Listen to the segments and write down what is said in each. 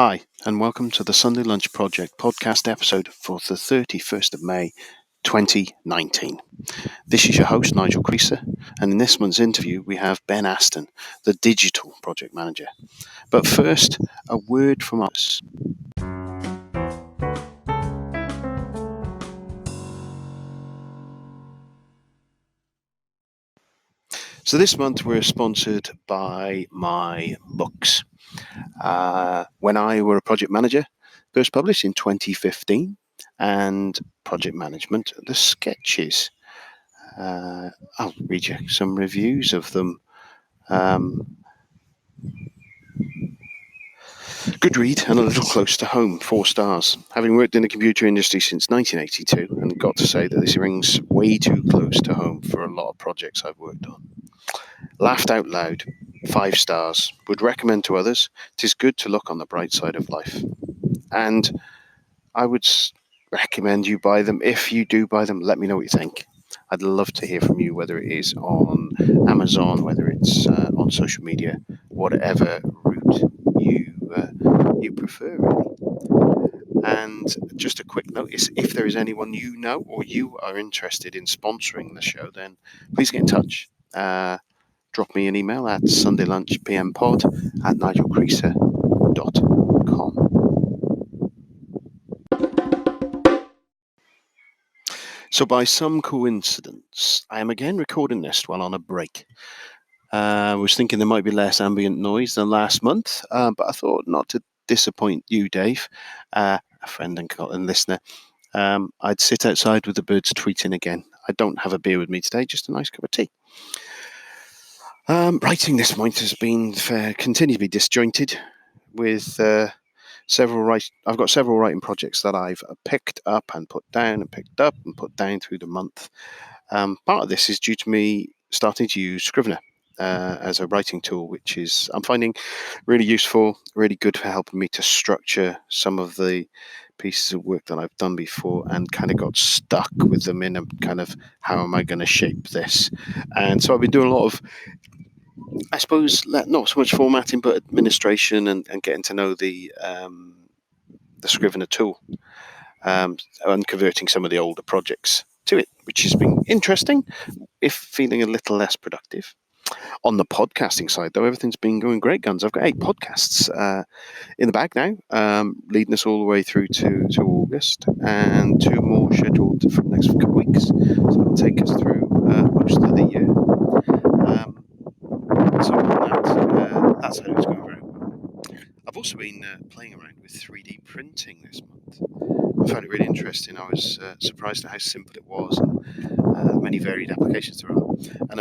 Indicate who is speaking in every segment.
Speaker 1: Hi, and welcome to the Sunday Lunch Project podcast episode for the 31st of May 2019. This is your host, Nigel Creaser, and in this month's interview, we have Ben Aston, the Digital Project Manager. But first, a word from us. So this month, we're sponsored by my books. When I were a project manager, first published in 2015, and Project Management, the Sketches. I'll read you some reviews of them. Good read and a little close to home, 4 stars. Having worked in the computer industry since 1982, and got to say that this rings way too close to home for a lot of projects I've worked on. Laughed out loud, 5 stars. Would recommend to others. 'Tis good to look on the bright side of life. And I would recommend you buy them. If you do buy them, let me know what you think. I'd love to hear from you, whether it is on Amazon, whether it's on social media, whatever route you prefer, really. And just a quick notice, if there is anyone you know or you are interested in sponsoring the show, then please get in touch. Drop me an email at sundaylunchpmpod@nigelcreaser.com. So by some coincidence, I am again recording this while on a break. I was thinking there might be less ambient noise than last month, but I thought not to disappoint you, Dave, a friend and listener. I'd sit outside with the birds tweeting again. I don't have a beer with me today, just a nice cup of tea. Writing this month has been continued to be disjointed with I've got several writing projects that I've picked up and put down and picked up and put down through the month. Part of this is due to me starting to use Scrivener as a writing tool, which is I'm finding really useful, really good for helping me to structure some of the pieces of work that I've done before and kind of got stuck with them in a kind of how am I going to shape this. And so I've been doing a lot of, I suppose, not so much formatting, but administration and getting to know the Scrivener tool and converting some of the older projects to it, which has been interesting, if feeling a little less productive. On the podcasting side, though, everything's been going great guns. I've got 8 podcasts in the bag now, leading us all the way through to August, and 2 more scheduled for the next couple of weeks. So it'll take us through most of the year. So that's how it's going very well. I've also been playing around with 3D printing this month. I found it really interesting. I was surprised at how simple it was and many varied applications there are. And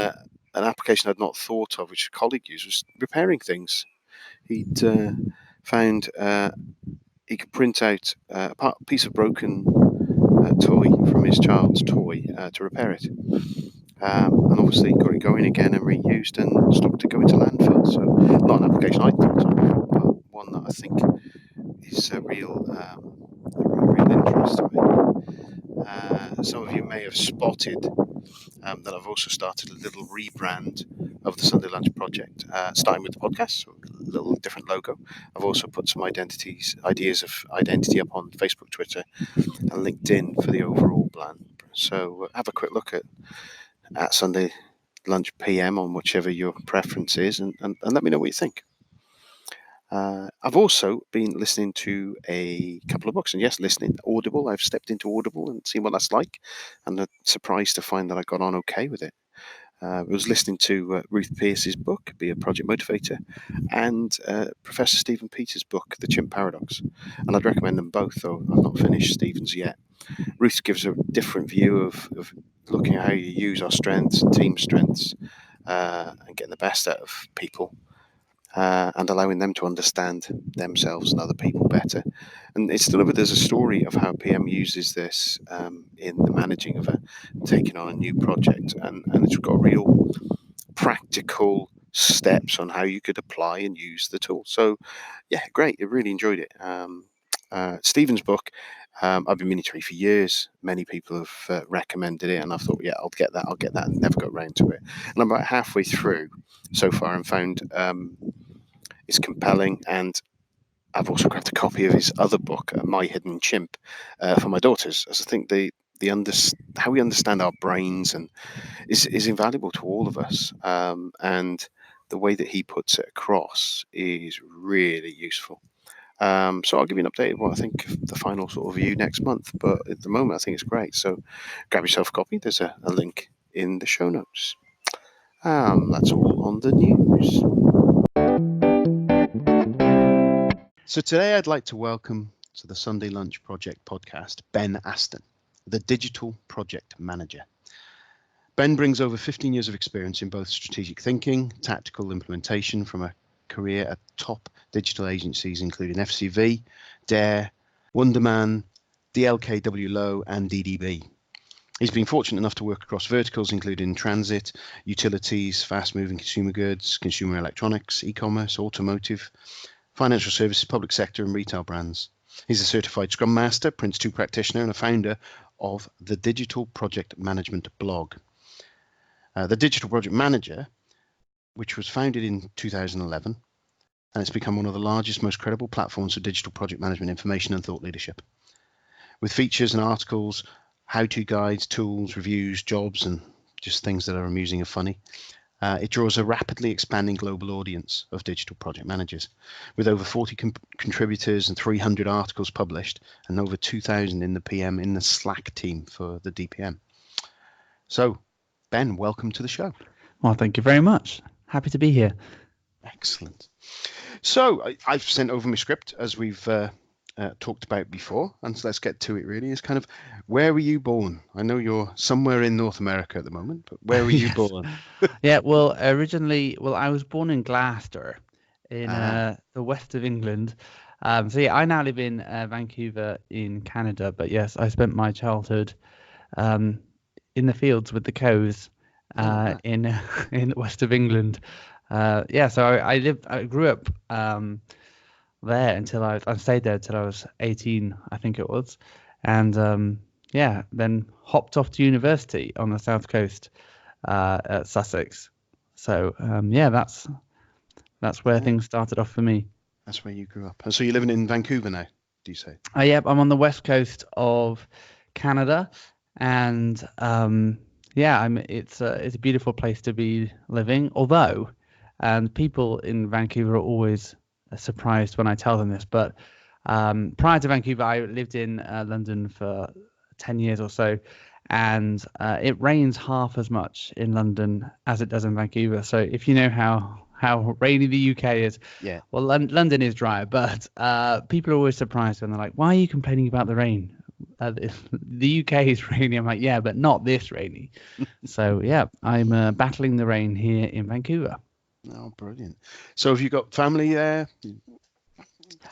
Speaker 1: an application I'd not thought of, which a colleague used, was repairing things. He'd found he could print out a piece of broken toy from his child's toy to repair it. And obviously got it going again and reused and stopped it going to landfill. So not an application I'd thought of before, but one that I think is a real interest to me. Some of you may have spotted that I've also started a little rebrand of the Sunday Lunch Project, starting with the podcast, so a little different logo. I've also put some ideas of identity up on Facebook, Twitter, and LinkedIn for the overall plan. So have a quick look at Sunday Lunch PM on whichever your preference is, and let me know what you think. I've also been listening to a couple of books, and yes, listening Audible. I've stepped into Audible and seen what that's like, and I'm surprised to find that I got on okay with it. I was listening to Ruth Pearce's book, Be a Project Motivator, and Professor Stephen Peters' book, The Chimp Paradox, and I'd recommend them both, though I've not finished Stephen's yet. Ruth gives a different view of looking at how you use our strengths and team strengths and getting the best out of people. And allowing them to understand themselves and other people better. And it's delivered as a story of how PM uses this in the managing of taking on a new project. And it's got real practical steps on how you could apply and use the tool. So, yeah, great. I really enjoyed it. Stephen's book, I've been meaning to read for years. Many people have recommended it, and I thought, yeah, I'll get that, and never got around to it. And I'm about halfway through so far and found it's compelling, and I've also grabbed a copy of his other book, My Hidden Chimp, for my daughters, as I think how we understand our brains and is invaluable to all of us. And the way that he puts it across is really useful. So I'll give you an update of what I think of the final sort of view next month. But at the moment, I think it's great. So grab yourself a copy. There's a link in the show notes. That's all on the news. So today I'd like to welcome to the Sunday Lunch Project podcast, Ben Aston, the Digital Project Manager. Ben brings over 15 years of experience in both strategic thinking, tactical implementation from a career at top digital agencies, including FCV, Dare, Wunderman, DLKW Lowe and DDB. He's been fortunate enough to work across verticals, including transit, utilities, fast-moving consumer goods, consumer electronics, e-commerce, automotive, financial services, public sector and retail brands. He's a certified Scrum Master, PRINCE2 Practitioner and a founder of the Digital Project Management blog. The Digital Project Manager, which was founded in 2011, and it's become one of the largest, most credible platforms for digital project management information and thought leadership. With features and articles, how-to guides, tools, reviews, jobs, and just things that are amusing and funny. It draws a rapidly expanding global audience of digital project managers, with over 40 contributors and 300 articles published, and over 2,000 in the PM in the Slack team for the DPM. So, Ben, welcome to the show.
Speaker 2: Well, thank you very much. Happy to be here.
Speaker 1: Excellent. So, I've sent over my script, as we've talked about before, and so let's get to it. Really, is kind of, where were you born? I know you're somewhere in North America at the moment, but where were you born?
Speaker 2: Yeah, well, originally, I was born in Gloucester, in the west of England. So yeah, I now live in Vancouver in Canada, but yes, I spent my childhood in the fields with the cows in the west of England. Yeah, so I grew up there until I stayed there until I was 18, I think it was, and yeah, then hopped off to university on the south coast at Sussex. So yeah, that's where things started off for me.
Speaker 1: That's where you grew up. And so you're living in Vancouver now, do you say?
Speaker 2: Yeah, I'm on the west coast of Canada, and yeah, it's a beautiful place to be living. Although, and people in Vancouver are always surprised when I tell them this, but prior to Vancouver, I lived in London for 10 years or so, and it rains half as much in London as it does in Vancouver. So if you know how rainy the UK is,
Speaker 1: yeah.
Speaker 2: Well, London is dry, but people are always surprised when they're like, "Why are you complaining about the rain? The UK is rainy." I'm like, "Yeah, but not this rainy." So yeah, I'm battling the rain here in Vancouver.
Speaker 1: Oh, brilliant. So have you got family there?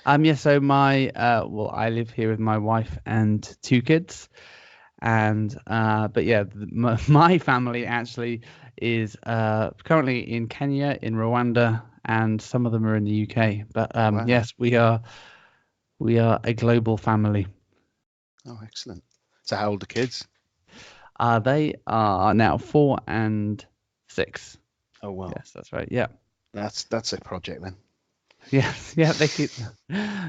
Speaker 2: Yeah, so my I live here with my wife and 2 kids, and but yeah, my family actually is currently in Kenya, in Rwanda, and some of them are in the UK. But
Speaker 1: Wow.
Speaker 2: yes, we are a global family.
Speaker 1: Oh, excellent. So how old are the kids?
Speaker 2: They are now 4 and 6.
Speaker 1: Oh, wow.
Speaker 2: Yes, that's right. Yeah.
Speaker 1: That's a project then.
Speaker 2: Yes, yeah,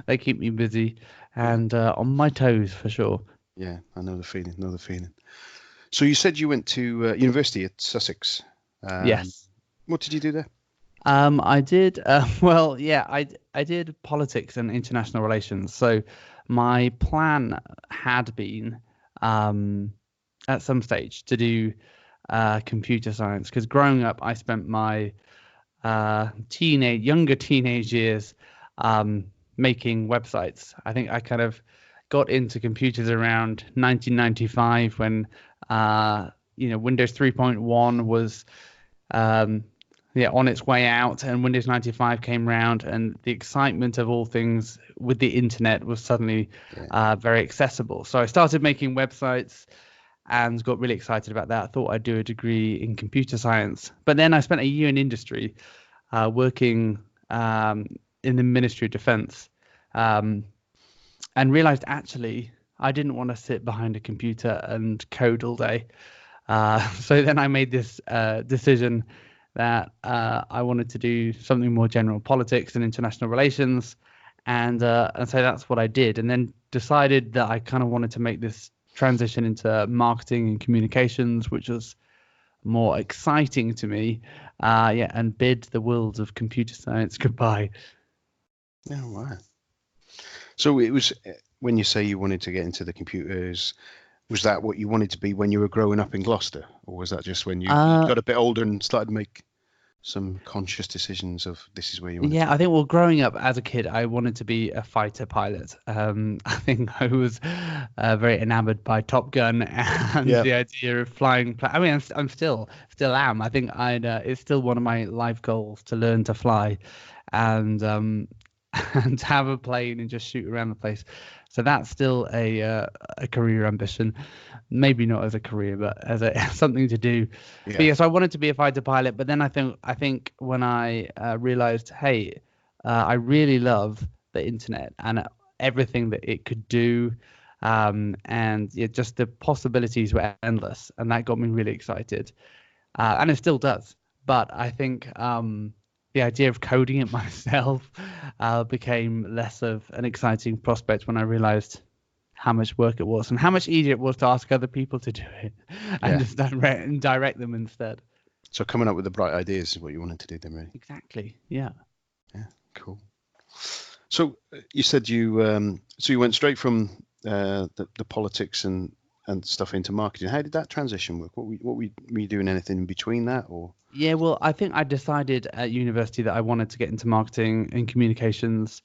Speaker 2: they keep me busy and on my toes for sure.
Speaker 1: Yeah, I know the feeling. So you said you went to university at Sussex.
Speaker 2: Yes.
Speaker 1: What did you do there?
Speaker 2: I did. Well, yeah, I did politics and international relations. So my plan had been at some stage to do computer science, because growing up I spent my younger teenage years making websites. I think I kind of got into computers around 1995 when Windows 3.1 was on its way out, and Windows 95 came round, and the excitement of all things with the internet was suddenly very accessible. So I started making websites and got really excited about that. I thought I'd do a degree in computer science, but then I spent a year in industry working in the Ministry of Defence, and realized actually I didn't want to sit behind a computer and code all day. So then I made this decision that I wanted to do something more general, politics and international relations. And so that's what I did, and then decided that I kind of wanted to make this transition into marketing and communications, which was more exciting to me. Yeah, and bid the world of computer science goodbye.
Speaker 1: Oh, wow. So it was, when you say you wanted to get into the computers, was that what you wanted to be when you were growing up in Gloucester, or was that just when you got a bit older and started to make some conscious decisions of this is where you wanted
Speaker 2: Yeah,
Speaker 1: to
Speaker 2: I
Speaker 1: be?
Speaker 2: think, well, growing up as a kid, I wanted to be a fighter pilot. I think I was very enamored by Top Gun and
Speaker 1: Yeah.
Speaker 2: the idea of flying. I mean, I'm still am. I think it's still one of my life goals to learn to fly, and and have a plane and just shoot around the place. So that's still a career ambition. Maybe not as a career, but as a something to do. But
Speaker 1: Yeah.
Speaker 2: yes, I wanted to be a fighter pilot. But then I think when I realized, hey, I really love the internet and everything that it could do, and yeah, just the possibilities were endless, and that got me really excited, and it still does. But I think the idea of coding it myself became less of an exciting prospect when I realized how much work it was and how much easier it was to ask other people to do it and
Speaker 1: Yeah.
Speaker 2: just direct them instead.
Speaker 1: So coming up with the bright ideas is what you wanted to do then, really.
Speaker 2: Exactly. Yeah.
Speaker 1: Yeah. Cool. So you said you went straight from the politics and stuff into marketing. How did that transition work? Were you doing anything in between that, or?
Speaker 2: Yeah, well, I think I decided at university that I wanted to get into marketing and communications.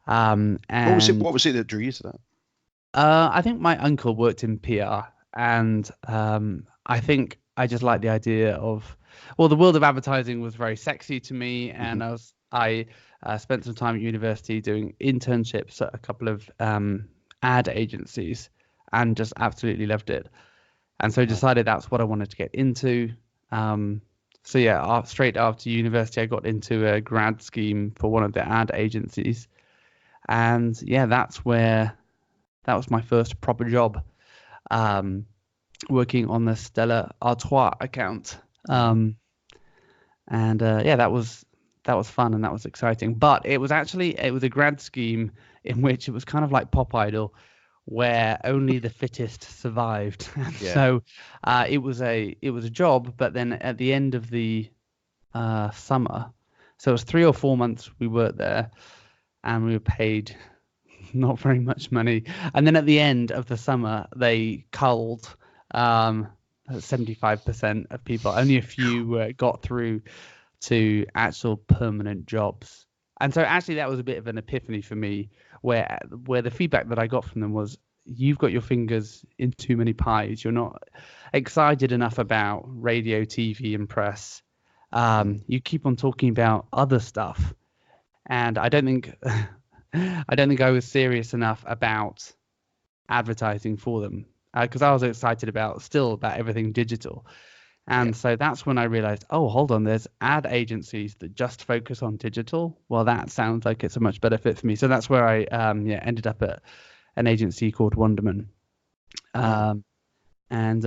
Speaker 2: And
Speaker 1: What was it that drew you to that?
Speaker 2: I think my uncle worked in PR, and I think I just like the idea of, well, the world of advertising was very sexy to me,
Speaker 1: Hmm.
Speaker 2: and I spent some time at university doing internships at a couple of ad agencies, and just absolutely loved it, and so
Speaker 1: Right.
Speaker 2: decided that's what I wanted to get into. Um, so yeah, straight after university, I got into a grad scheme for one of the ad agencies, and yeah, that was my first proper job, um, working on the Stella Artois account.
Speaker 1: Hmm.
Speaker 2: And yeah, that was fun and that was exciting. But it was a grad scheme in which it was kind of like Pop Idol, where only the fittest survived. And
Speaker 1: Yeah.
Speaker 2: so it was a job, but then at the end of the summer, so it was 3 or 4 months we worked there, and we were paid not very much money. And then at the end of the summer, they culled um, 75% of people. Only a few got through to actual permanent jobs. And so actually that was a bit of an epiphany for me, where the feedback that I got from them was, you've got your fingers in too many pies. You're not excited enough about radio, TV, and press.
Speaker 1: Mm.
Speaker 2: You keep on talking about other stuff, and I don't think I don't think I was serious enough about advertising for them, because I was excited about everything digital.
Speaker 1: Yeah.
Speaker 2: And so that's when I realized, oh, hold on, there's ad agencies that just focus on digital. Well, that sounds like it's a much better fit for me. So that's where I ended up at an agency called Wunderman.
Speaker 1: Wow.
Speaker 2: Um, and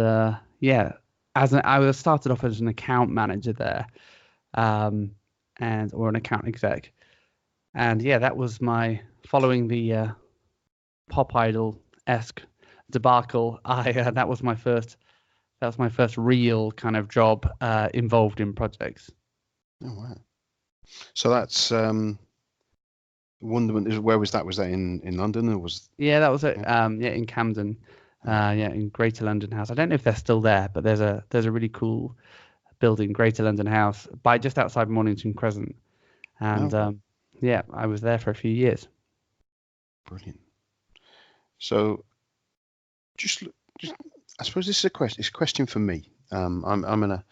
Speaker 2: yeah, I was started off as an account manager there, um, and or an account exec. And yeah, that was my following the Pop Idol esque debacle. That was my first real kind of job involved in projects.
Speaker 1: Oh, wow. So that's Wonderman. Where was that? Was that in London, or was?
Speaker 2: Yeah, that was it.
Speaker 1: Yeah.
Speaker 2: Yeah, in Camden.
Speaker 1: Yeah.
Speaker 2: Yeah, in Greater London House. I don't know if they're still there, but there's a really cool building, Greater London House, by just outside Mornington Crescent. And
Speaker 1: Oh,
Speaker 2: yeah, I was there for a few years.
Speaker 1: brilliant. So just, just, I suppose this is a question. It's a question for me. I'm in a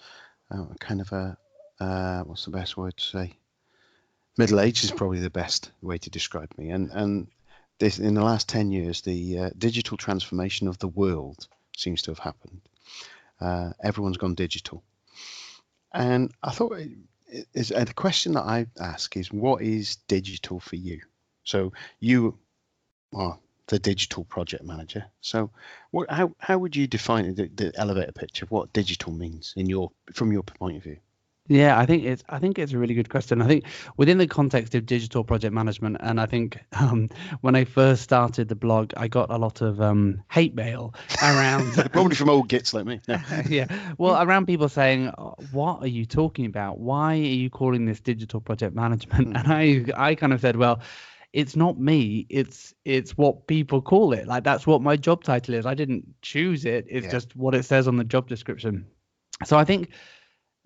Speaker 1: kind of a what's the best word to say? Middle age is probably the best way to describe me. And this, in the last 10 years, the digital transformation of the world seems to have happened. Everyone's gone digital. And I thought the question that I ask is, what is digital for you? So you are the digital project manager. So how would you define the elevator pitch of what digital means from your point of view?
Speaker 2: Yeah, I think it's a really good question. I think within the context of digital project management, and I think when I first started the blog, I got a lot of hate mail around
Speaker 1: Probably from old gits like me. No.
Speaker 2: yeah, well, around people saying, "Oh, what are you talking about? Why are you calling this digital project management?" And I kind of said, well, it's not me, it's what people call it. Like that's what my job title is. I didn't choose it. It's
Speaker 1: Yeah.
Speaker 2: just what it says on the job description. So I think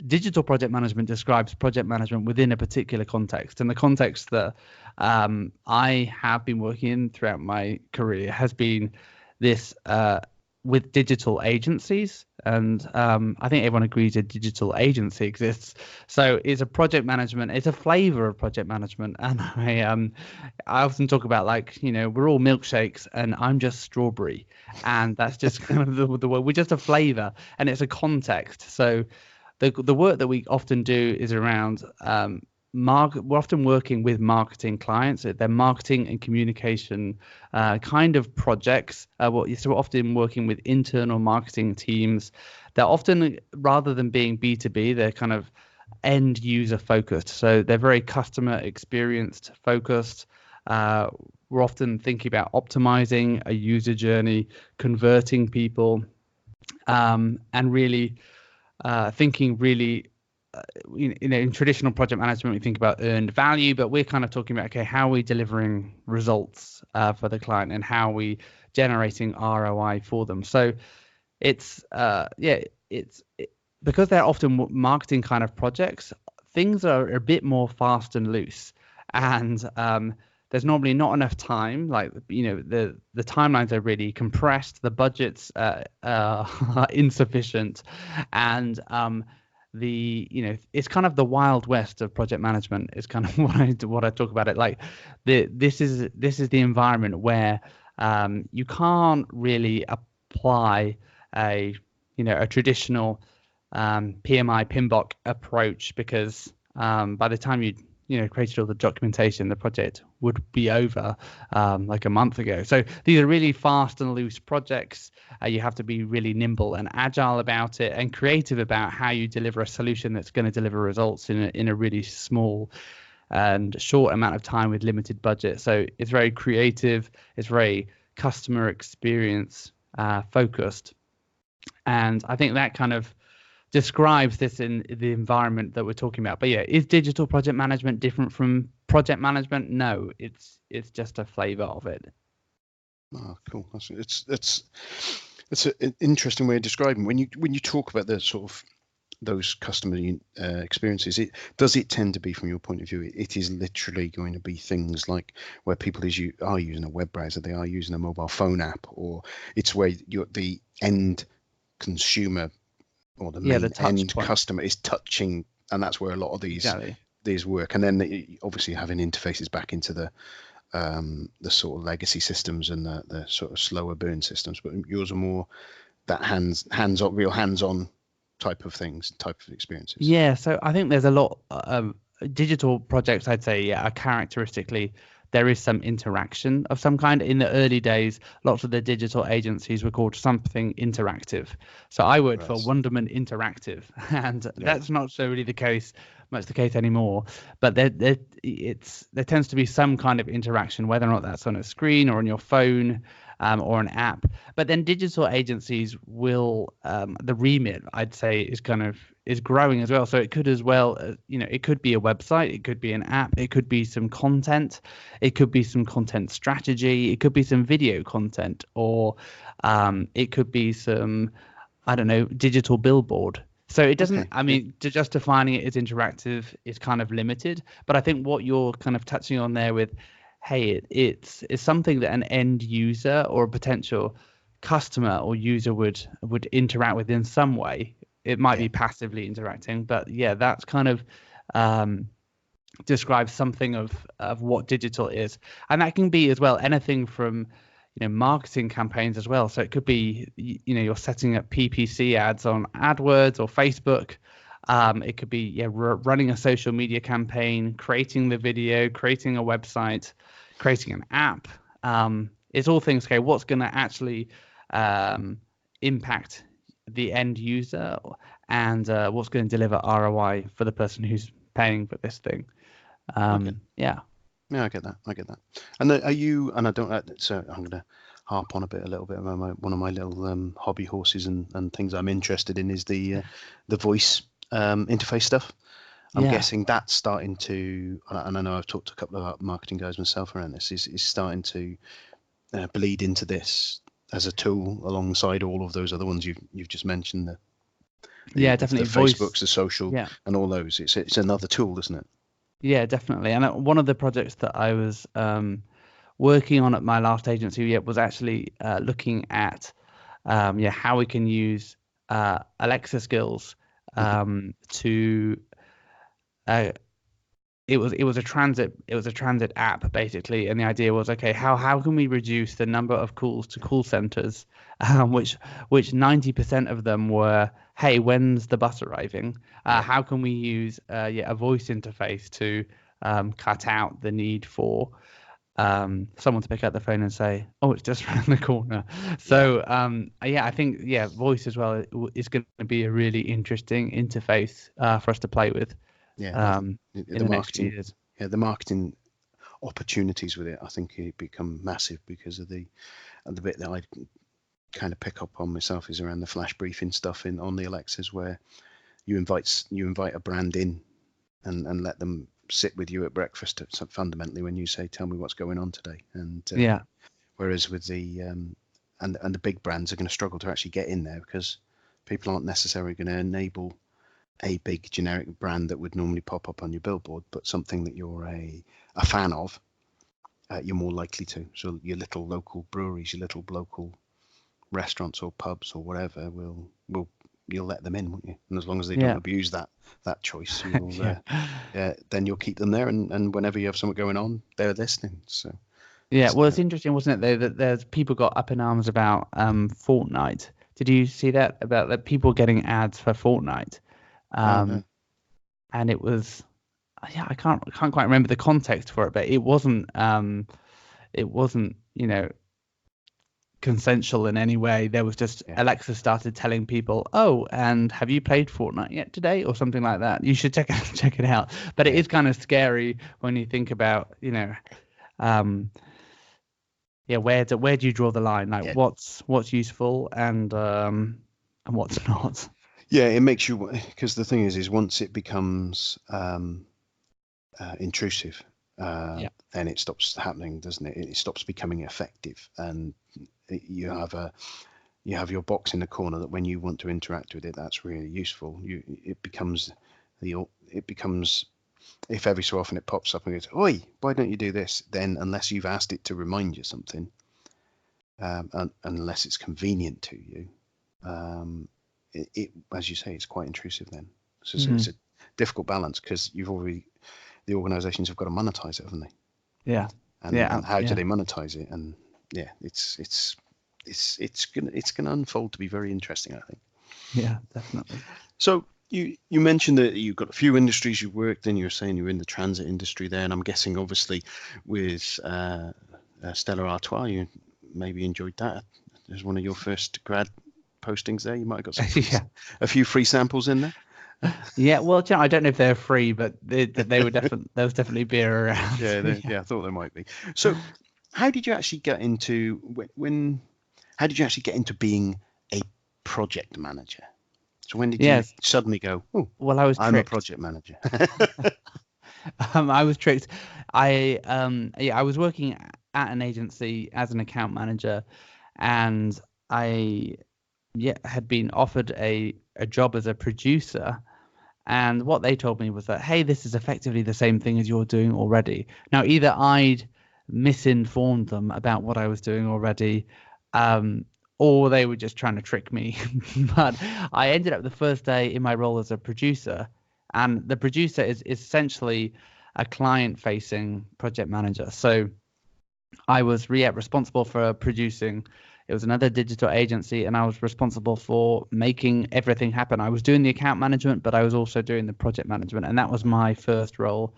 Speaker 2: digital project management describes project management within a particular context, and the context that I have been working in throughout my career has been this with digital agencies, and I think everyone agrees a digital agency exists. So it's a project management, it's a flavor of project management, and I often talk about, like, we're all milkshakes and I'm just strawberry, and that's just kind of the word. We're just a flavor, and it's a context. So the work that we often do is around we're often working with marketing clients. They're marketing and communication kind of projects. So we're often working with internal marketing teams. They're often, rather than being B2B, they're kind of end user focused. So they're very customer experienced focused. We're often thinking about optimizing a user journey, converting people, and really thinking really, in traditional project management, we think about earned value, but we're kind of talking about, okay, how are we delivering results for the client, and how are we generating ROI for them? So it's because they're often marketing kind of projects, things are a bit more fast and loose, and there's normally not enough time. Like, the timelines are really compressed, the budgets are insufficient, and it's kind of the wild west of project management is kind of what I talk about it. Like, this is the environment where you can't really apply a traditional PMI PMBOK approach, because by the time you created all the documentation, the project would be over like a month ago. So these are really fast and loose projects. You have to be really nimble and agile about it, and creative about how you deliver a solution that's going to deliver results in a really small and short amount of time with limited budget. So it's very creative, it's very customer experience focused, and I think that kind of describes this in the environment that we're talking about. But yeah, is digital project management different from project management? No, it's just a flavor of it.
Speaker 1: Oh, cool. It's an interesting way of describing when you talk about the sort of those customer experiences. Does it tend to be, from your point of view, it is literally going to be things like where people are using a web browser, they are using a mobile phone app, or it's where the end consumer or the main end customer is touching, and that's where a lot of these work. And then obviously having interfaces back into the sort of legacy systems and the sort of slower burn systems. But yours are more that hands-on, real hands-on type of experiences.
Speaker 2: Yeah, so I think there's a lot of digital projects, I'd say, are characteristically there is some interaction of some kind. In the early days, lots of the digital agencies were called something interactive. So I worked for Wunderman Interactive, and that's not so really much the case anymore. But there tends to be some kind of interaction, whether or not that's on a screen or on your phone, or an app. But then digital agencies will, the remit, I'd say, is growing as well. So it could as well, it could be a website, it could be an app, it could be some content, it could be some content strategy, it could be some video content, or it could be some, I don't know, digital billboard. So it doesn't, just defining it as interactive is kind of limited. But I think what you're kind of touching on there with, hey, it's something that an end user or a potential customer or user would interact with in some way. It might be passively interacting, but yeah, that's kind of describes something of what digital is. And that can be as well anything from marketing campaigns as well. So it could be you're setting up PPC ads on AdWords or Facebook. It could be running a social media campaign, creating the video, creating a website, creating an app. It's all things, what's going to actually impact the end user, and what's going to deliver ROI for the person who's paying for this thing. Yeah.
Speaker 1: Yeah, I get that. And are you? And I don't. So I'm going to harp on a little bit about one of my little hobby horses and things I'm interested in is the voice interface stuff. I'm guessing that's starting to, and I know I've talked to a couple of marketing guys myself around this, is starting to bleed into this as a tool alongside all of those other ones you've just mentioned.
Speaker 2: Definitely.
Speaker 1: The
Speaker 2: Voice,
Speaker 1: Facebooks, the social, and all those. It's another tool, isn't it?
Speaker 2: Yeah, definitely. And one of the projects that I was working on at my last agency was actually looking at how we can use Alexa skills to it was a transit app basically, and the idea was, okay, how can we reduce the number of calls to call centers, which 90% of them were, hey, when's the bus arriving? How can we use a voice interface to cut out the need for someone to pick up the phone and say, oh, it's just around the corner. So I think voice as well is going to be a really interesting interface for us to play with. In the next few years.
Speaker 1: The marketing opportunities with it, I think, it become massive because of the bit that I kind of pick up on myself is around the flash briefing stuff on the Alexas, where you invite a brand in and let them sit with you at breakfast fundamentally when you say, tell me what's going on today. And whereas with the and the big brands are going to struggle to actually get in there because people aren't necessarily going to enable a big generic brand that would normally pop up on your billboard, but something that you're a fan of, you're more likely to. So your little local breweries, your little local restaurants or pubs or whatever, you'll let them in, won't you? And as long as they don't abuse that choice, then you'll keep them there. And whenever you have something going on, they're listening. So
Speaker 2: well, it's interesting, wasn't it, though, that there's people got up in arms about Fortnite. Did you see that, about that people getting ads for Fortnite? And it was, I can't quite remember the context for it, but it wasn't consensual in any way. There was just Alexa started telling people, oh, and have you played Fortnite yet today, or something like that? You should check it out. But it is kind of scary when you think about, where do you draw the line? Like what's useful and what's not.
Speaker 1: Yeah, it makes you, because the thing is once it becomes intrusive, then it stops happening, doesn't it? It stops becoming effective, and you have your box in the corner that when you want to interact with it, that's really useful. It becomes if every so often it pops up and goes, oi, why don't you do this? Then unless you've asked it to remind you something, unless it's convenient to you, it as you say, it's quite intrusive then. So it's a difficult balance, because the organizations have got to monetize it, haven't they? And how do they monetize it? And it's gonna unfold to be very interesting, I think.
Speaker 2: Yeah, definitely.
Speaker 1: So you mentioned that you've got a few industries you've worked in. You're saying you're in the transit industry there, and I'm guessing obviously with Stella Artois, you maybe enjoyed that as one of your first grad postings there. You might have got a few free samples in there.
Speaker 2: Well, I don't know if they're free, but they were definitely, there was definitely beer around.
Speaker 1: I thought there might be. So how did you actually get into how did you actually get into being a project manager? So when did you suddenly go, oh, well, I'm a project manager?
Speaker 2: I was tricked. I was working at an agency as an account manager, and I had been offered a job as a producer. And what they told me was that, hey, this is effectively the same thing as you're doing already. Now, either I'd misinformed them about what I was doing already, or they were just trying to trick me. But I ended up the first day in my role as a producer, and the producer is essentially a client-facing project manager. So I was responsible for producing. It was another digital agency, and I was responsible for making everything happen. I was doing the account management, but I was also doing the project management, and that was my first role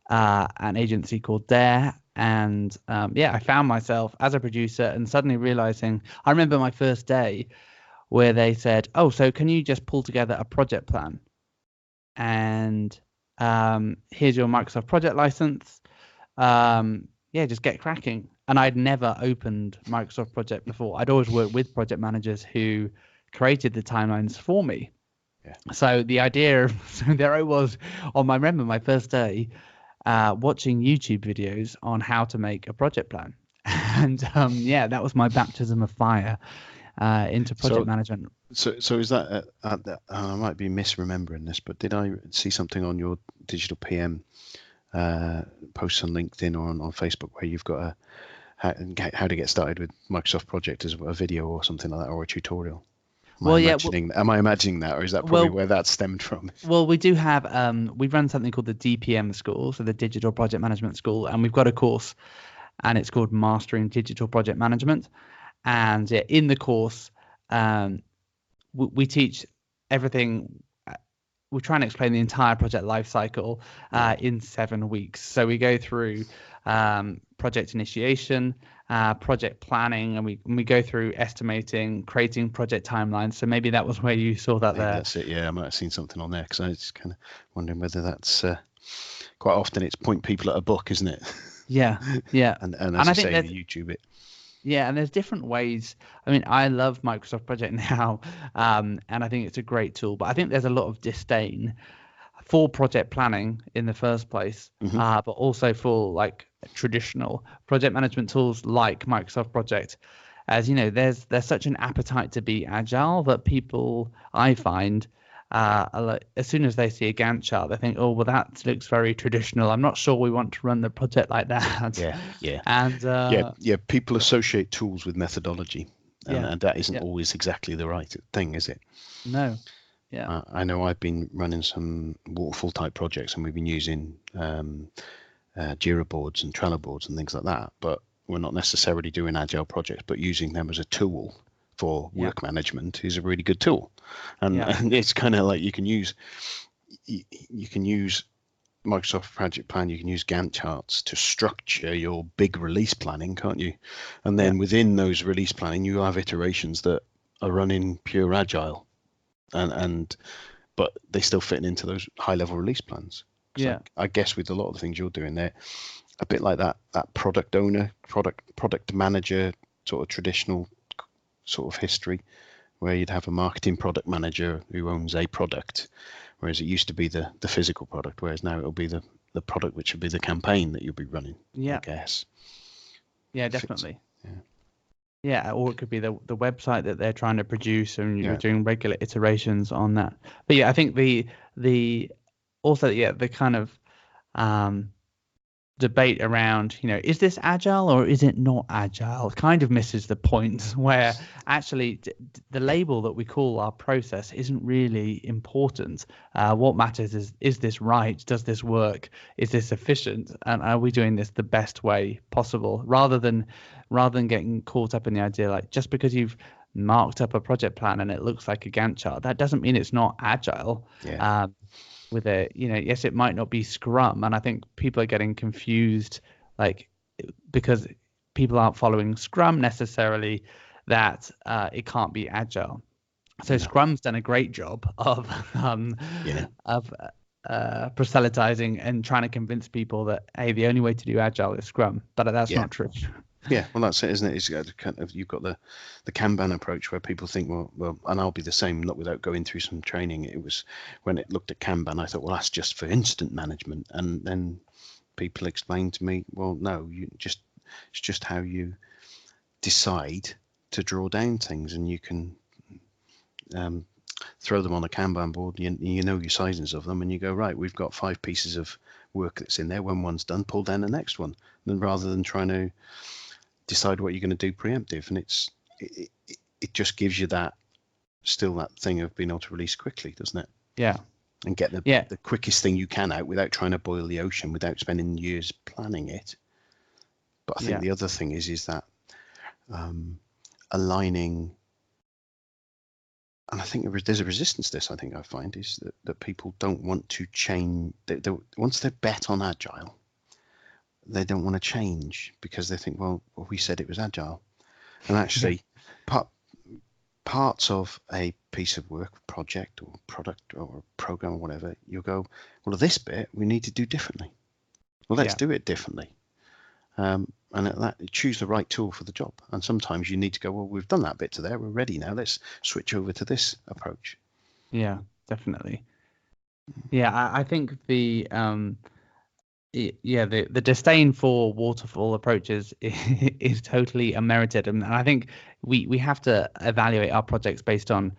Speaker 2: at an agency called Dare. And I found myself as a producer and suddenly realizing, I remember my first day where they said, "Oh, so can you just pull together a project plan? And here's your Microsoft project license. Yeah, just get cracking." And I'd never opened Microsoft Project before. I'd always worked with project managers who created the timelines for me.
Speaker 1: Yeah.
Speaker 2: So the idea of, so there I was on I remember my first day watching YouTube videos on how to make a project plan. And yeah, that was my baptism of fire into project management.
Speaker 1: So is that I might be misremembering this, but did I see something on your digital PM posts on LinkedIn or on Facebook where you've got a how to get started with Microsoft Project as a video or something like that, or a tutorial? Am I imagining that, or is that probably where that stemmed from?
Speaker 2: Well, we do have we run something called the DPM school, so the Digital Project Management School, and we've got a course, and it's called Mastering Digital Project Management. And in the course, we teach everything. We try and explain the entire project lifecycle in 7 weeks. So we go through project initiation, project planning, and we go through estimating, creating project timelines. So maybe that was where you saw that there.
Speaker 1: That's it. Yeah, I might have seen something on there because I was kind of wondering whether that's quite often it's point people at a book, isn't it?
Speaker 2: Yeah.
Speaker 1: and as I say, YouTube it.
Speaker 2: Yeah, and there's different ways. I mean, I love Microsoft Project now, and I think it's a great tool. But I think there's a lot of disdain for project planning in the first place, but also for like traditional project management tools like Microsoft Project. As you know, there's such an appetite to be agile that people, I find, as soon as they see a Gantt chart, they think, "Oh, well, that looks very traditional. I'm not sure we want to run the project like that."
Speaker 1: Yeah.
Speaker 2: And
Speaker 1: people associate tools with methodology, and that isn't always exactly the right thing, is it?
Speaker 2: No. Yeah.
Speaker 1: I know I've been running some waterfall type projects, and we've been using Jira boards and Trello boards and things like that, but we're not necessarily doing agile projects, but using them as a tool for work management is a really good tool. And it's kind of like you can use Microsoft Project Plan, you can use Gantt charts to structure your big release planning, can't you? And then within those release planning, you have iterations that are running pure agile, but they still fit into those high level release plans. I guess with a lot of the things you're doing there, a bit like that product owner, product manager sort of traditional sort of history, where you'd have a marketing product manager who owns a product, whereas it used to be the physical product, whereas now it'll be the product, which would be the campaign that you'll be running. I guess. Yeah,
Speaker 2: definitely. Yeah, or it could be the website that they're trying to produce, and you're doing regular iterations on that. But yeah, I think the kind of debate around, is this agile or is it not agile, kind of misses the point, where actually the label that we call our process isn't really important. What matters is this right? Does this work? Is this efficient? And are we doing this the best way possible? Rather than getting caught up in the idea, like, just because you've marked up a project plan and it looks like a Gantt chart, that doesn't mean it's not agile. With it, yes, it might not be Scrum, and I think people are getting confused, like, because people aren't following Scrum necessarily, that it can't be agile. So Scrum's done a great job of proselytizing and trying to convince people that, hey, the only way to do agile is Scrum, but that's not true.
Speaker 1: Yeah, well, that's it, isn't it? It's kind of, you've got the Kanban approach where people think, well, and I'll be the same, not without going through some training. It was when it looked at Kanban, I thought, well, that's just for incident management, and then people explained to me, well, no, it's just how you decide to draw down things, and you can throw them on a Kanban board. You know your sizings of them, and you go, right, we've got 5 pieces of work that's in there. When one's done, pull down the next one, and rather than trying to decide what you're going to do preemptive. And it just gives you that thing of being able to release quickly, doesn't it?
Speaker 2: Yeah.
Speaker 1: And get the quickest thing you can out without trying to boil the ocean, without spending years planning it. But I think the other thing is that aligning, and I think there's a resistance to this, I think I find, is that people don't want to change. Once they're bet on agile, they don't want to change because they think, well, we said it was agile. And actually, parts of a piece of work, project or product or program or whatever, you'll go, well, this bit we need to do differently. Well, let's do it differently. And at that, choose the right tool for the job. And sometimes you need to go, well, we've done that bit to there, we're ready now, let's switch over to this approach.
Speaker 2: Yeah, definitely. Yeah, I think the the disdain for waterfall approaches is totally unmerited, and I think we have to evaluate our projects based on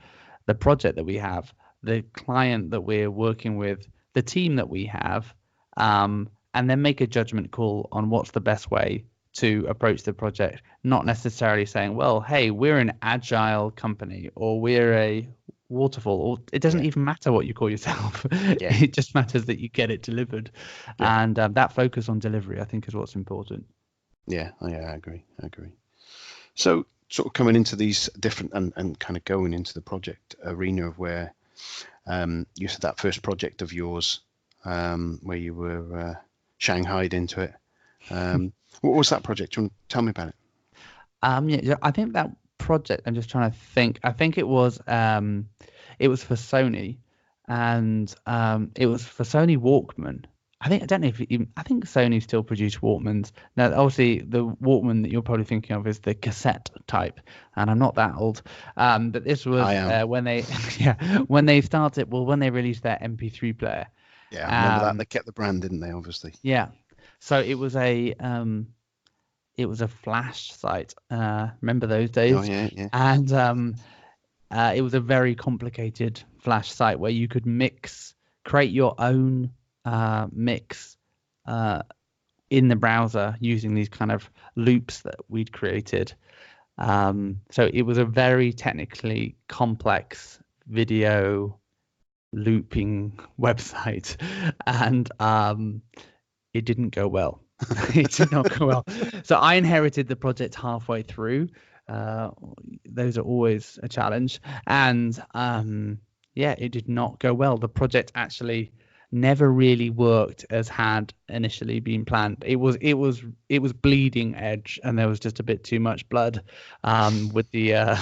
Speaker 2: the project that we have, the client that we're working with, the team that we have, and then make a judgment call on what's the best way to approach the project. Not necessarily saying, well, hey, we're an agile company or we're a waterfall, or it doesn't even matter what you call yourself. It just matters that you get it delivered, and that focus on delivery, I think, is what's important.
Speaker 1: I agree. So sort of coming into these different and kind of going into the project arena of where you said that first project of yours where you were shanghaied into it. What was that project? Do you want to tell me about it?
Speaker 2: Yeah, I think that project, I'm just trying to think. I think it was for Sony, and it was for Sony Walkman. I don't know if I think Sony still produce Walkmans. Now, obviously, the Walkman that you're probably thinking of is the cassette type, and I'm not that old. But this was when they when they started. Well, when they released their MP3 player.
Speaker 1: Yeah, I remember that. They kept the brand, didn't they? Obviously.
Speaker 2: Yeah. So it was a Flash site. Remember those days?
Speaker 1: Oh yeah.
Speaker 2: And it was a very complicated Flash site where you could create your own mix in the browser using these kind of loops that we'd created. So it was a very technically complex video looping website, and it didn't go well. It did not go well. So I inherited the project halfway through. Those are always a challenge, and it did not go well. The project actually never really worked as had initially been planned. It was bleeding edge, and there was just a bit too much blood with the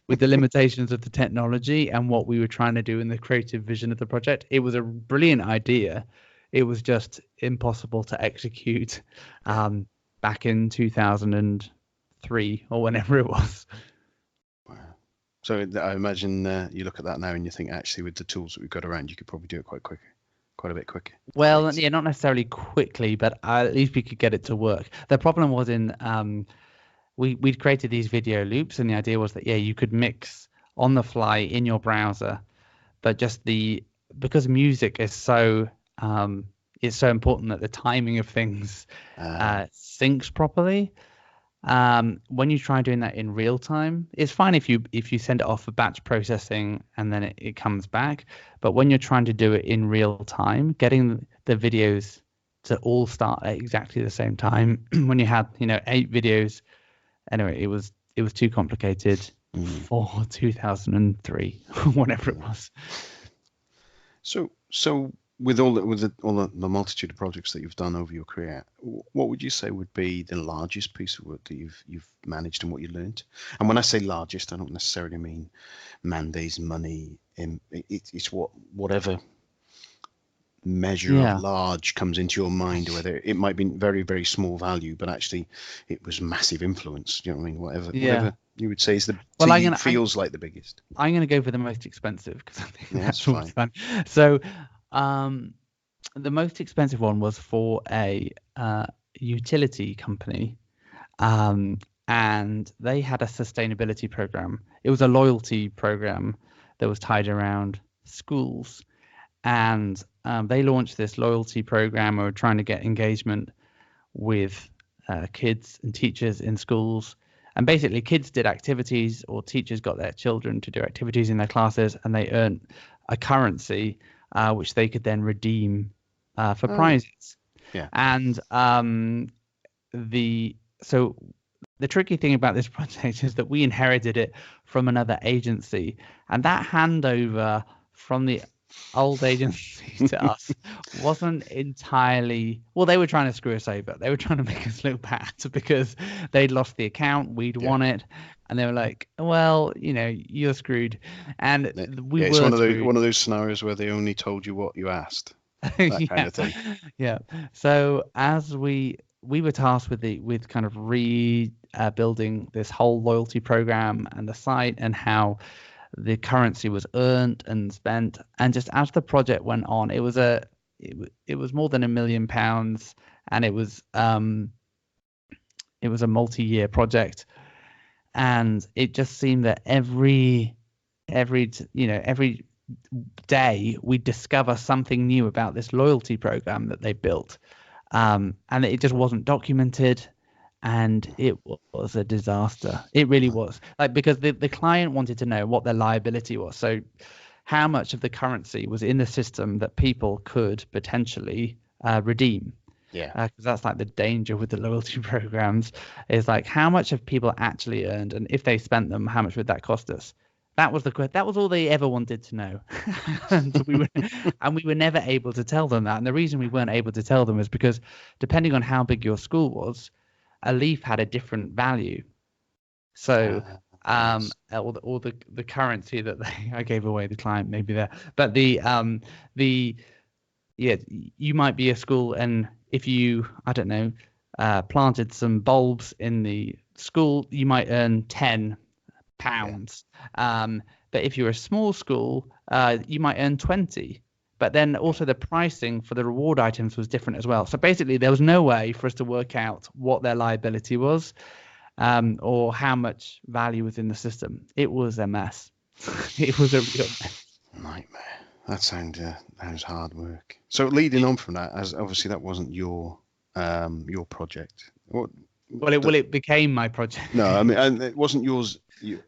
Speaker 2: with the limitations of the technology and what we were trying to do in the creative vision of the project. It was a brilliant idea. It was just impossible to execute back in 2003 or whenever it was.
Speaker 1: Wow. So I imagine you look at that now and you think, actually, with the tools that we've got around, you could probably do it quite a bit quicker.
Speaker 2: Well, yeah, not necessarily quickly, but at least we could get it to work. The problem was we'd created these video loops, and the idea was that you could mix on the fly in your browser, but just because music is so it's so important that the timing of things syncs properly. When you try doing that in real time, it's fine if you send it off for batch processing and then it comes back. But when you're trying to do it in real time, getting the videos to all start at exactly the same time, when you had 8 videos, anyway, it was too complicated for 2003, whatever it was.
Speaker 1: So with all the multitude of projects that you've done over your career, what would you say would be the largest piece of work that you've managed and what you learned? And when I say largest, I don't necessarily mean man days, money. It's whatever measure of large comes into your mind, whether it might be very, very small value, but actually it was massive influence. You know what I mean? Whatever you would say is feels like the biggest.
Speaker 2: I'm going to go for the most expensive because I think that's always
Speaker 1: fine.
Speaker 2: Fun. So the most expensive one was for a utility company, and they had a sustainability program. It was a loyalty program that was tied around schools, and they launched this loyalty program. Or trying to get engagement with kids and teachers in schools. And basically, kids did activities, or teachers got their children to do activities in their classes, and they earned a currency which they could then redeem for prizes.
Speaker 1: Yeah.
Speaker 2: And the tricky thing about this project is that we inherited it from another agency, and that handover from the old agency to us wasn't entirely, well, they were trying to screw us over. They were trying to make us look bad because they'd lost the account, we'd won it, and they were like, well, you're screwed. And we
Speaker 1: it's
Speaker 2: were
Speaker 1: one of those scenarios where they only told you what you asked, that kind of thing.
Speaker 2: Yeah. So as we were tasked with kind of rebuilding this whole loyalty program and the site and how the currency was earned and spent, and just as the project went on, it was more than £1 million, and it was a multi-year project, and it just seemed that every day we discover something new about this loyalty program that they built, and it just wasn't documented. And it was a disaster. It really was, because the client wanted to know what their liability was. So how much of the currency was in the system that people could potentially redeem.
Speaker 1: Yeah.
Speaker 2: Because that's like the danger with the loyalty programs, is like how much have people actually earned, and if they spent them, how much would that cost us? That was all they ever wanted to know. And we were never able to tell them that. And the reason we weren't able to tell them is because depending on how big your school was, a leaf had a different value. So all the currency that I gave away, the client maybe there, but you might be a school, and if you, I don't know, planted some bulbs in the school, you might earn £10. But if you're a small school, you might earn 20. But then also the pricing for the reward items was different as well. So basically there was no way for us to work out what their liability was, or how much value was in the system. It was a mess. It was a real mess.
Speaker 1: Nightmare. That sounds hard work. So leading on from that, as obviously that wasn't your project.
Speaker 2: It became my project.
Speaker 1: No, I mean, and it wasn't yours. You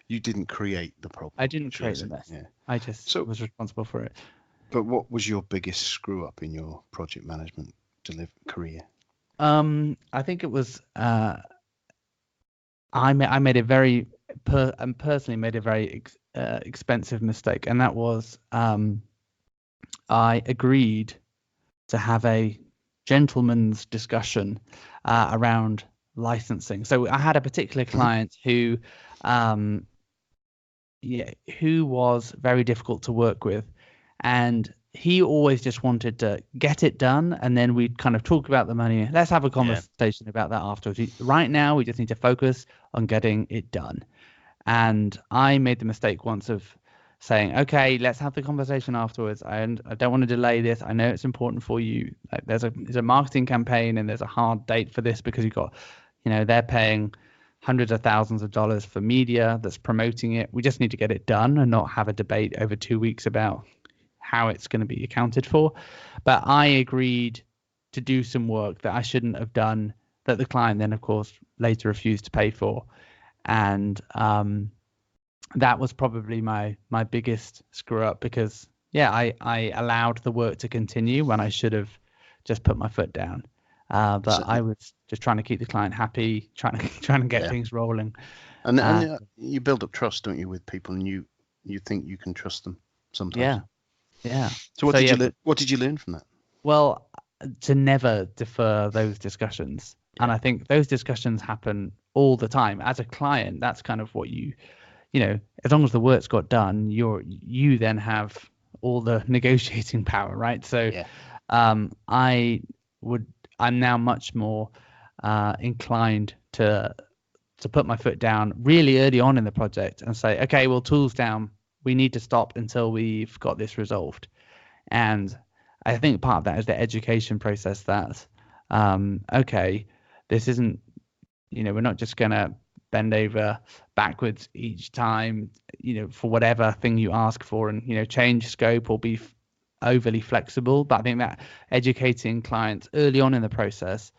Speaker 1: didn't create the problem.
Speaker 2: I didn't create the mess. Yeah. I just was responsible for it.
Speaker 1: But what was your biggest screw up in your project management career?
Speaker 2: I think it was I made a very personally made a very expensive mistake, and that was I agreed to have a gentleman's discussion around licensing. So I had a particular client who was very difficult to work with, and he always just wanted to get it done, and then we'd kind of talk about the money. Let's have a conversation about that afterwards. Right now, we just need to focus on getting it done. And I made the mistake once of saying, okay, let's have the conversation afterwards. I don't want to delay this. I know it's important for you. Like, there's a marketing campaign, and there's a hard date for this because you've got, they're paying hundreds of thousands of dollars for media that's promoting it. We just need to get it done and not have a debate over 2 weeks about how it's going to be accounted for. But I agreed to do some work that I shouldn't have done, that the client then, of course, later refused to pay for. And that was probably my biggest screw up, because I allowed the work to continue when I should have just put my foot down. But I was just trying to keep the client happy, trying to get things rolling.
Speaker 1: And you build up trust, don't you, with people, and you think you can trust them sometimes.
Speaker 2: Yeah.
Speaker 1: So what did you learn from that? Well,
Speaker 2: to never defer those discussions. And I think those discussions happen all the time. As a client, that's kind of what as long as the work's got done, you then have all the negotiating power, right? So I'm now much more inclined to put my foot down really early on in the project and say, okay, well, tools down. We need to stop until we've got this resolved. And I think part of that is the education process that, okay, this isn't, we're not just going to bend over backwards each time, for whatever thing you ask for, and, change scope or be overly flexible. But I think that educating clients early on in the process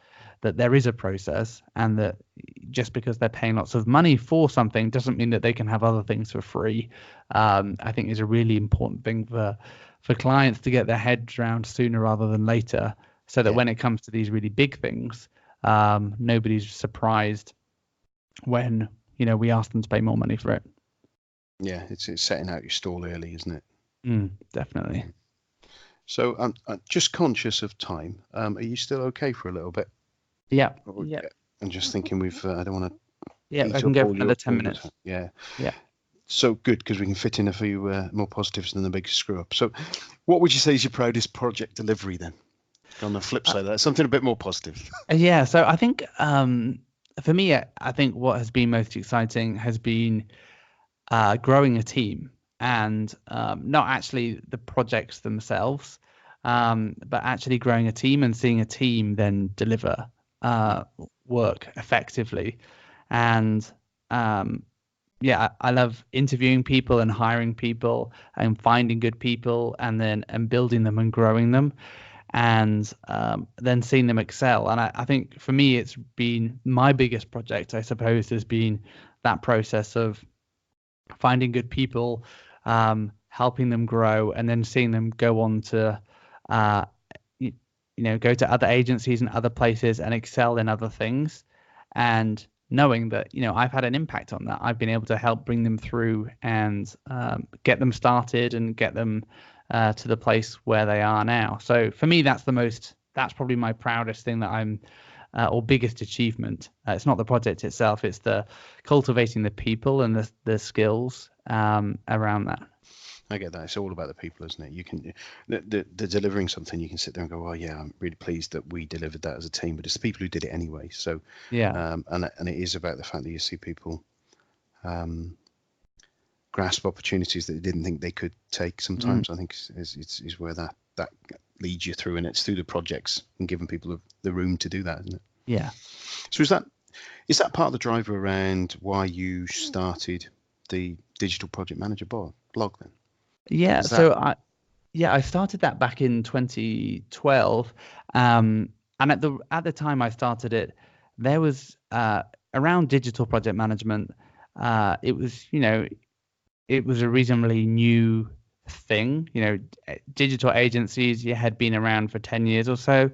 Speaker 2: that there is a process, and that just because they're paying lots of money for something doesn't mean that they can have other things for free. I think is a really important thing for clients to get their heads around sooner rather than later, so that when it comes to these really big things, nobody's surprised when we ask them to pay more money for it.
Speaker 1: Yeah, it's setting out your stall early, isn't it?
Speaker 2: Definitely.
Speaker 1: So I'm just conscious of time. Are you still okay for a little bit?
Speaker 2: Yeah.
Speaker 1: Or-
Speaker 2: Yeah.
Speaker 1: I'm just thinking I don't want to
Speaker 2: Yeah. I
Speaker 1: eat
Speaker 2: can
Speaker 1: up
Speaker 2: go for another 10
Speaker 1: all your
Speaker 2: minutes.
Speaker 1: time. Yeah.
Speaker 2: Yeah.
Speaker 1: So good, because we can fit in a few more positives than the big screw up. So what would you say is your proudest project delivery then? On the flip side of that, something a bit more positive.
Speaker 2: Yeah. So I think for me, I think what has been most exciting has been growing a team, and not actually the projects themselves, but actually growing a team and seeing a team then deliver work effectively. And yeah, I love interviewing people and hiring people and finding good people and then building them and growing them and then seeing them excel. And I think for me, it's been my biggest project, I suppose, has been that process of finding good people, helping them grow, and then seeing them go on to, uh, go to other agencies and other places and excel in other things, and knowing that I've had an impact on that. I've been able to help bring them through and get them started and get them to the place where they are now. So for me, that's probably my proudest thing that I'm or biggest achievement. It's not the project itself; it's the cultivating the people and the skills around that.
Speaker 1: I get that. It's all about the people, isn't it? You can, the delivering something, you can sit there and go, oh yeah, I'm really pleased that we delivered that as a team, but it's the people who did it anyway. So,
Speaker 2: Yeah.
Speaker 1: and it is about the fact that you see people grasp opportunities that they didn't think they could take. Sometimes I think is where that leads you through, and it's through the projects and giving people the room to do that, isn't it?
Speaker 2: Yeah.
Speaker 1: So is that part of the driver around why you started the Digital Project Manager blog then?
Speaker 2: Yeah.
Speaker 1: Is that
Speaker 2: I started that back in 2012, and at the time I started it, there was around digital project management. It was it was a reasonably new thing. Digital agencies had been around for 10 years or so,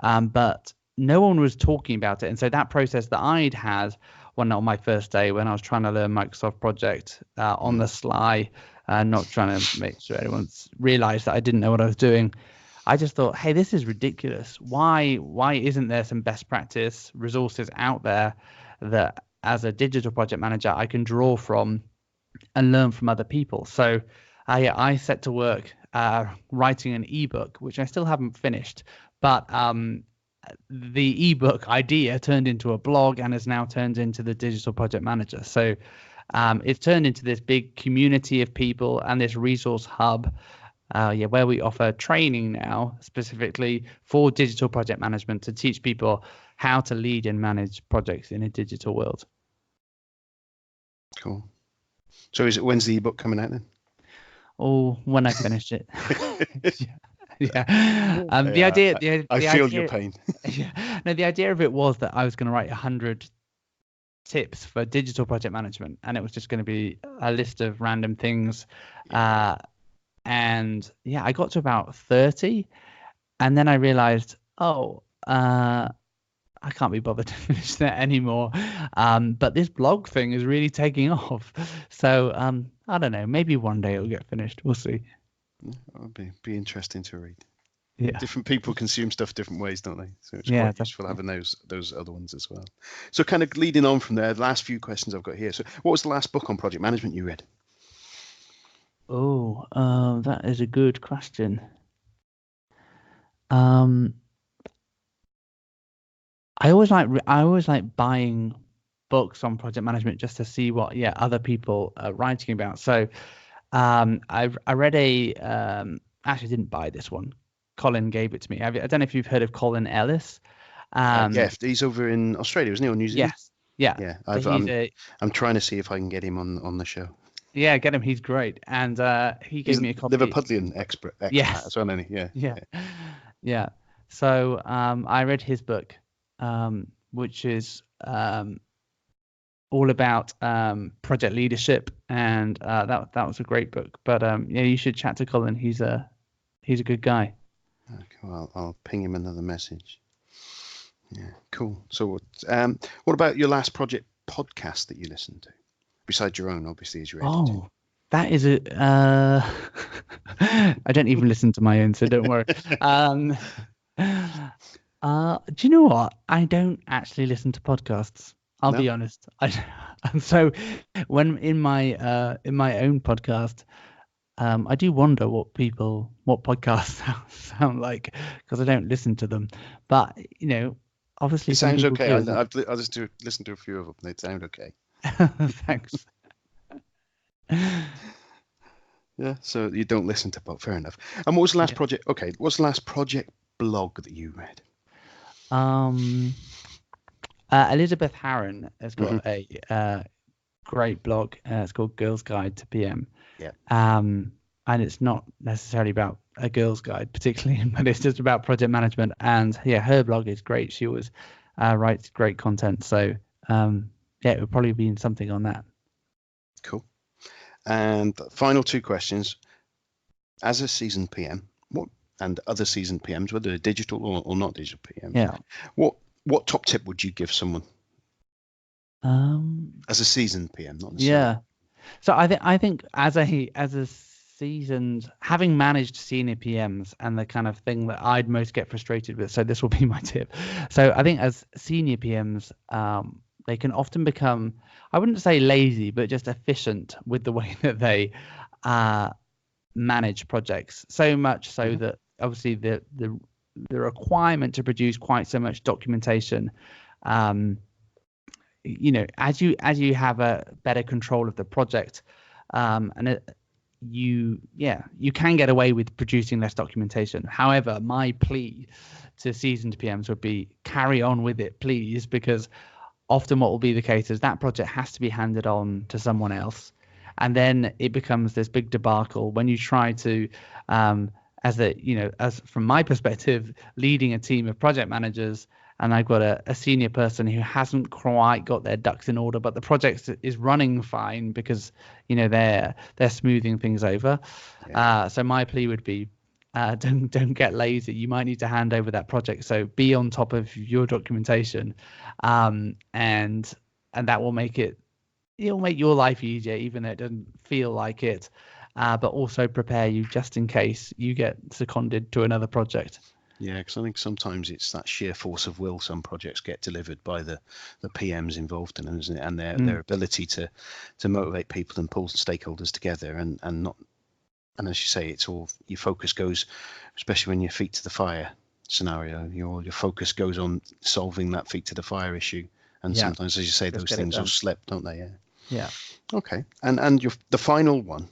Speaker 2: but no one was talking about it. And so that process that I'd had on my first day when I was trying to learn Microsoft Project on the sly, not trying to make sure everyone's realized that I didn't know what I was doing. I just thought, hey, this is ridiculous. Why isn't there some best practice resources out there that as a digital project manager I can draw from and learn from other people? So I set to work writing an ebook, which I still haven't finished, but the ebook idea turned into a blog and has now turned into the Digital Project Manager. So it's turned into this big community of people and this resource hub, where we offer training now specifically for digital project management to teach people how to lead and manage projects in a digital world.
Speaker 1: cool? So when's the ebook coming out then?
Speaker 2: Oh, when I finish it. Yeah. The idea,
Speaker 1: I feel your pain.
Speaker 2: Yeah. No, the idea of it was that I was going to write 100 tips for digital project management, and it was just going to be a list of random things. And yeah, I got to about 30, and then I realized, I can't be bothered to finish that anymore. But this blog thing is really taking off. So I don't know, maybe one day it'll get finished. We'll see.
Speaker 1: That would be interesting to read.
Speaker 2: Yeah.
Speaker 1: Different people consume stuff different ways, don't they? So it's
Speaker 2: Yeah,
Speaker 1: quite useful having those other ones as well. So kind of leading on from there, the last few questions I've got here. So what was the last book on project management you read?
Speaker 2: Oh, that is a good question. I always like buying books on project management just to see what other people are writing about. So I read actually didn't buy this one. Colin gave it to me. I don't know if you've heard of Colin Ellis.
Speaker 1: Yeah, he's over in Australia, isn't he, or New Zealand?
Speaker 2: Yes. Yeah.
Speaker 1: Yeah,
Speaker 2: So
Speaker 1: I'm trying to see if I can get him on the show.
Speaker 2: Yeah, get him. He's great. And he gave me a copy.
Speaker 1: Liverpudlian expert
Speaker 2: Yes.
Speaker 1: as well, isn't he? Yeah.
Speaker 2: Yeah. So I read his book, which is all about project leadership, and that was a great book. But you should chat to Colin. He's a good guy.
Speaker 1: Okay, well, I'll ping him another message. Yeah, cool. So what about your last project podcast that you listened to, besides your own, obviously, as your editor?
Speaker 2: That is a. I don't even listen to my own, so don't worry. Do you know what? I don't actually listen to podcasts. I'll
Speaker 1: No?
Speaker 2: be honest. And so when in my own podcast, I do wonder what podcasts sound like because I don't listen to them. But obviously
Speaker 1: It
Speaker 2: some
Speaker 1: sounds
Speaker 2: people
Speaker 1: okay.
Speaker 2: do.
Speaker 1: I've listened to a few of them. They sound okay.
Speaker 2: Thanks.
Speaker 1: Yeah, so you don't listen to, but fair enough. And what was the last project? Okay, what's the last project blog that you read?
Speaker 2: Elizabeth Harron has got a great blog. It's called Girl's Guide to PM.
Speaker 1: Yeah.
Speaker 2: And it's not necessarily about a girl's guide particularly, but it's just about project management. And yeah, her blog is great. She always writes great content. So it would probably be something on that.
Speaker 1: Cool. And final two questions. As a seasoned PM, and other seasoned PMs, whether they're digital or not digital PMs, what top tip would you give someone? As a seasoned PM, not necessarily.
Speaker 2: Yeah. So I think as a seasoned, having managed senior PMs and the kind of thing that I'd most get frustrated with, so this will be my tip. So I think as senior PMs, they can often become, I wouldn't say lazy, but just efficient with the way that they manage projects. So much so that obviously the requirement to produce quite so much documentation, as you have a better control of the project, you can get away with producing less documentation. However, my plea to seasoned PMs would be carry on with it, please, because often what will be the case is that project has to be handed on to someone else, and then it becomes this big debacle when you try to as from my perspective, leading a team of project managers, and I've got a senior person who hasn't quite got their ducks in order, but the project is running fine because they're smoothing things over. Yeah. So my plea would be, don't get lazy. You might need to hand over that project. So be on top of your documentation, and that will make it'll make your life easier, even though it doesn't feel like it. But also prepare you just in case you get seconded to another project.
Speaker 1: Yeah, because I think sometimes it's that sheer force of will some projects get delivered by the PMs involved in them, isn't it? And their ability to motivate people and pull stakeholders together and as you say, it's all your focus goes, especially when you're feet to the fire scenario, your focus goes on solving that feet to the fire issue. And sometimes, as you say, those things will slip, don't they?
Speaker 2: Yeah.
Speaker 1: Okay. And the final one.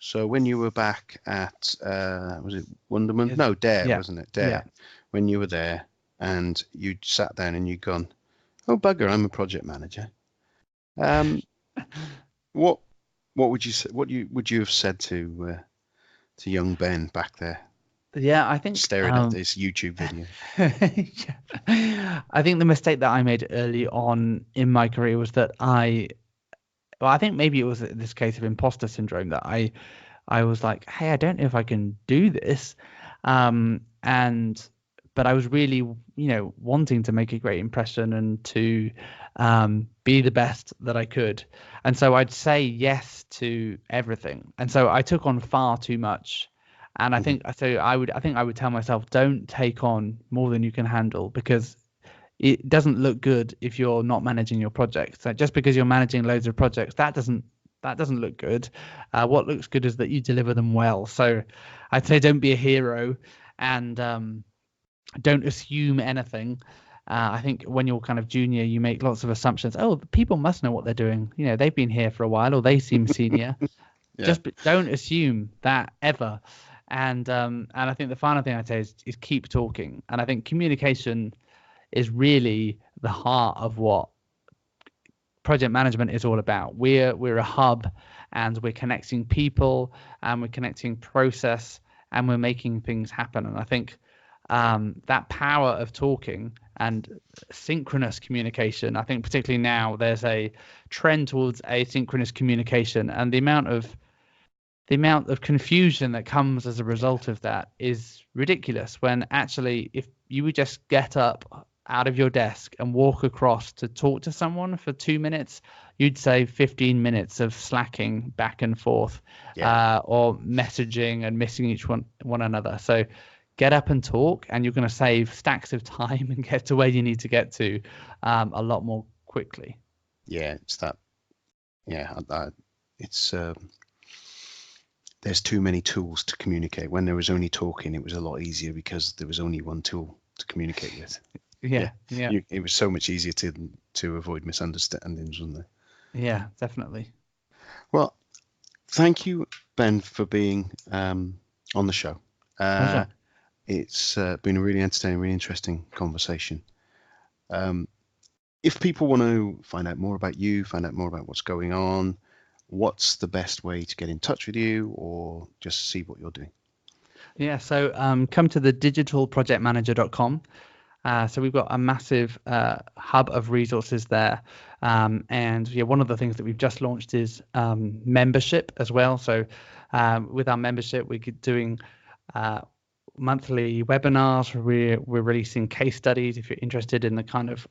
Speaker 1: So when you were back at, was it Wunderman? No, Dare, wasn't it? Dare. Yeah. When you were there and you sat down and you'd gone, oh, bugger, I'm a project manager. What would you say? What would you have said to young Ben back there?
Speaker 2: Yeah, I think
Speaker 1: staring at this YouTube video.
Speaker 2: I think the mistake that I made early on in my career was that I think maybe it was this case of imposter syndrome that I was like, hey, I don't know if I can do this, but I was really wanting to make a great impression and to be the best that I could, and so I'd say yes to everything, and so I took on far too much. And I think I would tell myself, don't take on more than you can handle, because it doesn't look good if you're not managing your projects. So just because you're managing loads of projects, that doesn't look good. What looks good is that you deliver them well. So I'd say don't be a hero, and don't assume anything. I think when you're kind of junior, you make lots of assumptions. Oh, people must know what they're doing. They've been here for a while, or they seem senior. Just don't assume that ever. And I think the final thing I'd say is keep talking. And I think communication is really the heart of what project management is all about. We're a hub, and we're connecting people, and we're connecting process, and we're making things happen. And I think that power of talking and synchronous communication, I think particularly now there's a trend towards asynchronous communication, and the amount of confusion that comes as a result of that is ridiculous, when actually if you would just get up out of your desk and walk across to talk to someone for 2 minutes, you'd save 15 minutes of slacking back and forth, or messaging and missing one another. So get up and talk, and you're going to save stacks of time and get to where you need to get to a lot more quickly.
Speaker 1: Yeah, it's that. Yeah, it's there's too many tools to communicate. When there was only talking, it was a lot easier because there was only one tool to communicate with.
Speaker 2: Yeah.
Speaker 1: It was so much easier to avoid misunderstandings, wasn't it?
Speaker 2: Yeah, definitely.
Speaker 1: Well, thank you, Ben, for being on the show.
Speaker 2: Pleasure.
Speaker 1: It's been a really entertaining, really interesting conversation. If people want to find out more about you, find out more about what's going on, what's the best way to get in touch with you or just see what you're doing?
Speaker 2: Yeah, so come to the Digital Project Manager.com. So we've got a massive hub of resources there. And yeah, one of the things that we've just launched is membership as well. So with our membership, we're doing monthly webinars. We're releasing case studies if you're interested in the kind of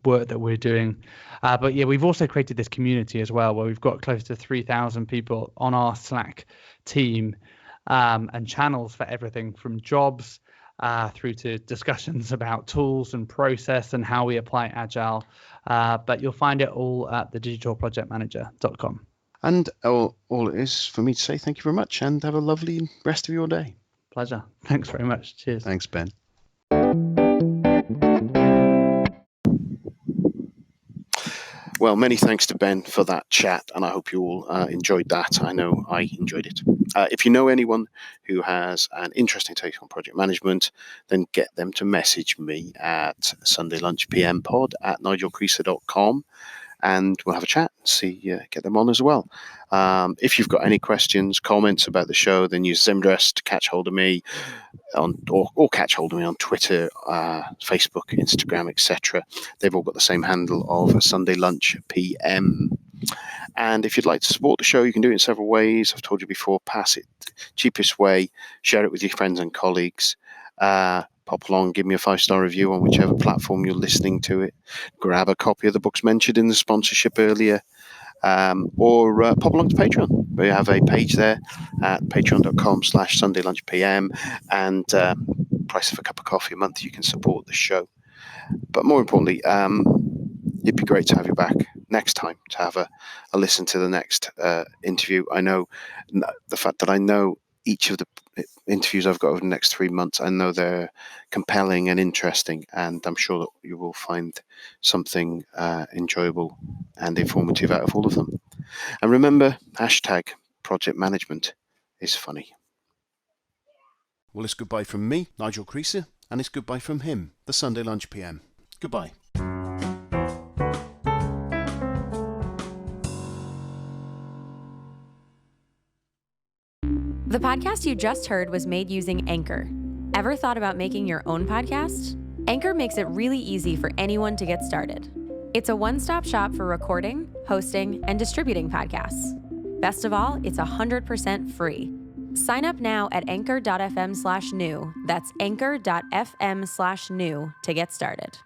Speaker 2: work that we're doing. But yeah, we've also created this community as well, where we've got close to 3,000 people on our Slack team, and channels for everything from jobs through to discussions about tools and process and how we apply Agile. But you'll find it all at the digitalprojectmanager.com.
Speaker 1: And all it is for me to say thank you very much and have a lovely rest of your day.
Speaker 2: Pleasure. Thanks very much. Cheers.
Speaker 1: Thanks, Ben. Well, many thanks to Ben for that chat, and I hope you all enjoyed that. I know I enjoyed it. If you know anyone who has an interesting take on project management, then get them to message me at sundaylunchpmpod@nigelcreaser.com, and we'll have a chat and see, get them on as well. If you've got any questions, comments about the show, then use Zimdress to catch hold of me or catch hold of me on Twitter, Facebook, Instagram, etc. They've all got the same handle of Sunday Lunch PM. And if you'd like to support the show, you can do it in several ways. I've told you before, pass it cheapest way, share it with your friends and colleagues. Pop along, give me a 5-star review on whichever platform you're listening to it. Grab a copy of the books mentioned in the sponsorship earlier. Or pop along to Patreon. We have a page there at patreon.com/sundaylunchpm, and price of a cup of coffee a month, you can support the show. But more importantly, it'd be great to have you back next time to have a listen to the next interview. I know the fact that I know each of the interviews I've got over the next 3 months, I know they're compelling and interesting, and I'm sure that you will find something enjoyable and informative out of all of them. And remember, #project management is funny. Well, it's goodbye from me, Nigel Creaser, and it's goodbye from him, the Sunday Lunch PM. Goodbye.
Speaker 3: The podcast you just heard was made using Anchor. Ever thought about making your own podcast? Anchor makes it really easy for anyone to get started. It's a one-stop shop for recording, hosting, and distributing podcasts. Best of all, it's 100% free. Sign up now at anchor.fm/new. That's anchor.fm/new to get started.